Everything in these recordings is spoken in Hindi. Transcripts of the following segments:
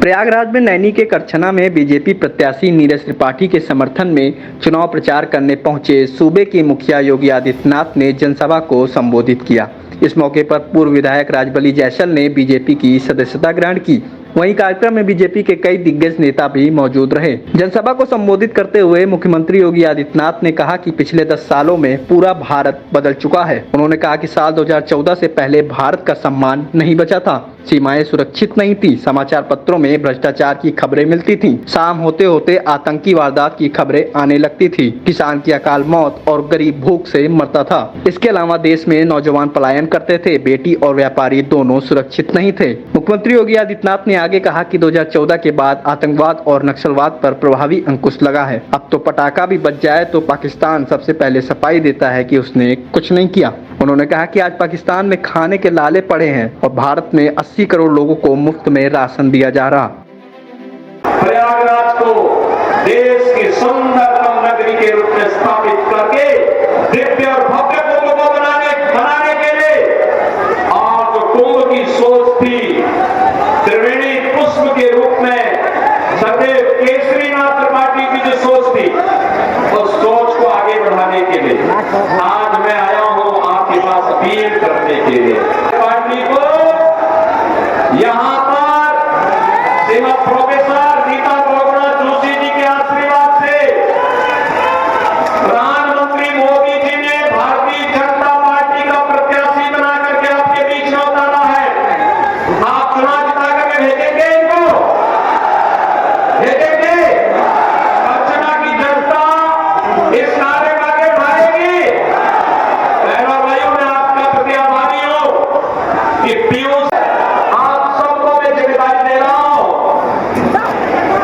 प्रयागराज में नैनी के करछना में बीजेपी प्रत्याशी नीरज त्रिपाठी के समर्थन में चुनाव प्रचार करने पहुंचे सूबे के मुखिया योगी आदित्यनाथ ने जनसभा को संबोधित किया। इस मौके पर पूर्व विधायक राजबली जैसल ने बीजेपी की सदस्यता ग्रहण की। वहीं कार्यक्रम में बीजेपी के कई दिग्गज नेता भी मौजूद रहे। जनसभा को संबोधित करते हुए मुख्यमंत्री योगी आदित्यनाथ ने कहा कि पिछले 10 सालों में पूरा भारत बदल चुका है। उन्होंने कहा कि साल 2014 से पहले भारत का सम्मान नहीं बचा था, सीमाएं सुरक्षित नहीं थी, समाचार पत्रों में भ्रष्टाचार की खबरें मिलती थीं, शाम होते होते आतंकी वारदात की खबरें आने लगती थी, किसान की अकाल मौत और गरीब भूख से मरता था। इसके अलावा देश में नौजवान पलायन करते थे, बेटी और व्यापारी दोनों सुरक्षित नहीं थे। मुख्यमंत्री योगी आदित्यनाथ ने आगे कहा कि 2014 के बाद आतंकवाद और नक्सलवाद पर प्रभावी अंकुश लगा है। अब तो पटाखा भी बच जाए तो पाकिस्तान सबसे पहले सफाई देता है कि उसने कुछ नहीं किया। उन्होंने कहा कि आज पाकिस्तान में खाने के लाले पड़े हैं और भारत में 80 करोड़ लोगों को मुफ्त में राशन दिया जा रहा। प्रयागराज को देश की सुंदरतम नगरी के रूप में स्थापित करके दिव्य और भव्य कुंभ को बनाने के लिए और जो कुंभ की सोच थी त्रिवेणी पुष्प के रूप में सदैव केसरीनाथ त्रिपाठी की जो सोच थी उस सोच को आगे बढ़ाने के लिए आज मैं आया हूं आपके पास अपील करने के लिए। पार्टी को यहां पर श्रीमती प्रोफेसर नीता गोगना जोशी जी के आशीर्वाद से प्रधानमंत्री मोदी जी ने भारतीय जनता पार्टी का प्रत्याशी बना करके आपके बीच में उतारा है। आप चुनाव जिता करके भेजेंगे इनको, भेजेंगे। अर्चना की जनता इस कार्य में आगे बढ़ाएगी। बहनों और भाइयों, मैं आपका प्रति आभारी हूं कि पीयूष आप सबको मैं जिम्मेदारी दे रहा हूं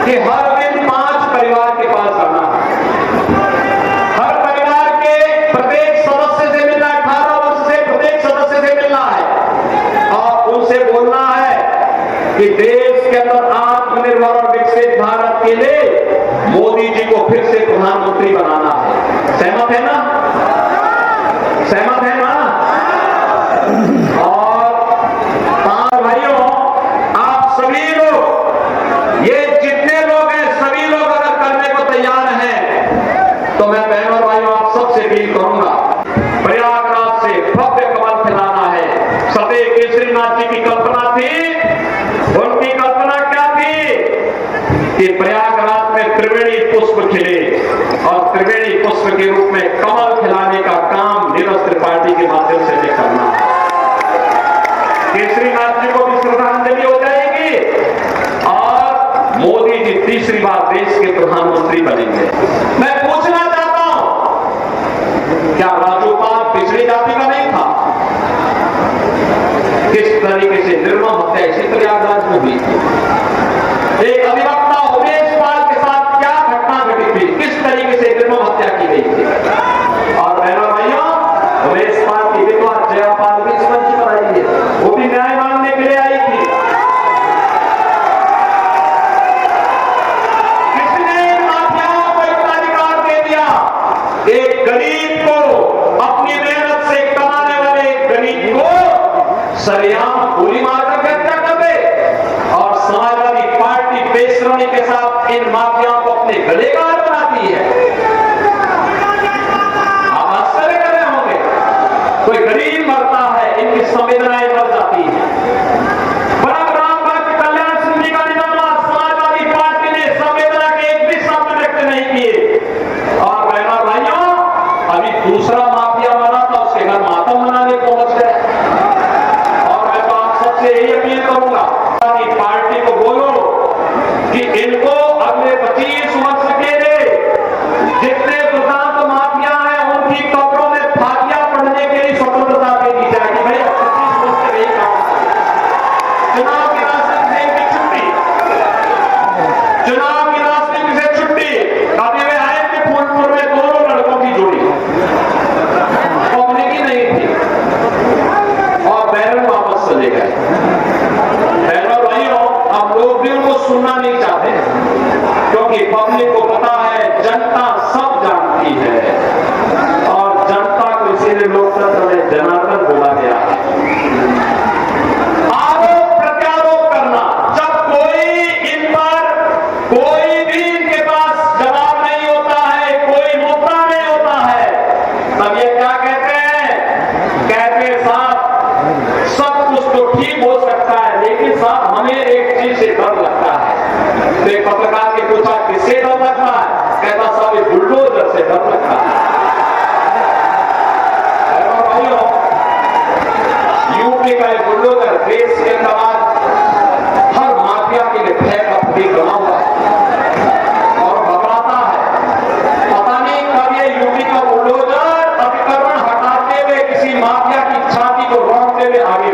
कि हर दिन 5 परिवार के पास जाना है। हर परिवार के प्रत्येक सदस्य से मिलना, 18 वर्ष से प्रत्येक सदस्य से मिलना है और उनसे बोलना है कि देश के अंदर आत्मनिर्भर और विकसित भारत के लिए मोदी जी को फिर से प्रधानमंत्री बनाना है। सहमत है ना? सहमत है ना? और भाइयों, आप सभी लोग, ये जितने लोग हैं सभी लोग अगर करने को तैयार हैं तो मैं बहनों और भाइयों आप सबसे अपील करूंगा, प्रयागराज से भव्य कमल फैलाना है। सदैव केसरीनाथ जी की कल्पना थी, उनकी कल्पना क्या थी कि प्रयागराज में त्रिवेणी पुष्प खिले और त्रिवेणी पुष्प के रूप में कमल खिलाने का काम नीरज त्रिपाठी के माध्यम से भी करना है। केसरीनाथ जी को भी श्रद्धांजलि हो जाएगी और मोदी जी तीसरी बार देश के प्रधानमंत्री बनेंगे। मैं पूछना चाहता हूं, क्या राजोपाल पिछड़ी जाति का नहीं था? किस तरीके से निर्मम हत्या इसी प्रयागराज में हुई थी। एक अधिवक्ता उमेश पाल के साथ क्या घटना घटी थी, किस तरीके से निर्मम हत्या की गई थी। और बहनों भाइयों, उमेश पाल की विधवा जयापाल भी इस मंच पर आई है, वो भी न्याय मांगने के लिए आई थी। किसने माफियाओं को इतना अधिकार दे दिया? एक गरीब को, अपनी मेहनत से कमाने वाले एक गरीब को सरेआम गोली मारकर हत्या कर दे और समाजवादी पार्टी बेशर्मी के साथ इन माफियाओं को अपने गले का हार बनाती है। आप आश्चर्य कर रहे होंगे, कोई गरीब मरता है, इनकी संवेदनाएं मर जाती है। रामबाग कल्याण सिंह जी का निधन हुआ, समाजवादी पार्टी ने संवेदना के एक भी शब्द व्यक्त नहीं किए। और बहनों भाइयों, अभी दूसरा माफिया मरा था, उसके घर मातम मनाने पहुंच गए। और मैं तो आप सबसे यही अपील करूंगा, पार्टी को बोलो कि इनको अगले 25 वर्ष के लिए जितने दुर्दांत माफिया हैं उनकी कब्रों में फातिया पढ़ने के लिए स्वतंत्रता दे दी जाएगी। भाई 25 वर्ष से यही काम, चुनाव की राजनीति से इनकी छुट्टी, चुनाव की राजनीति से छुट्टी। अभी वे आए थे फूलपुर में, दोनों लड़कों की जोड़ी पकड़ने की नहीं थी और बैरन वापस चले गए। बहनों भाइयों, अब लोग भी उनको सुनना नहीं चाहते क्योंकि पब्लिक को पता है, जनता सब जानती है और जनता को इसीलिए लोकतंत्र में जनार्दन बोला गया है। आरोप प्रत्यारोप करना, जब कोई माफिया की छाती को रोकते हुए आगे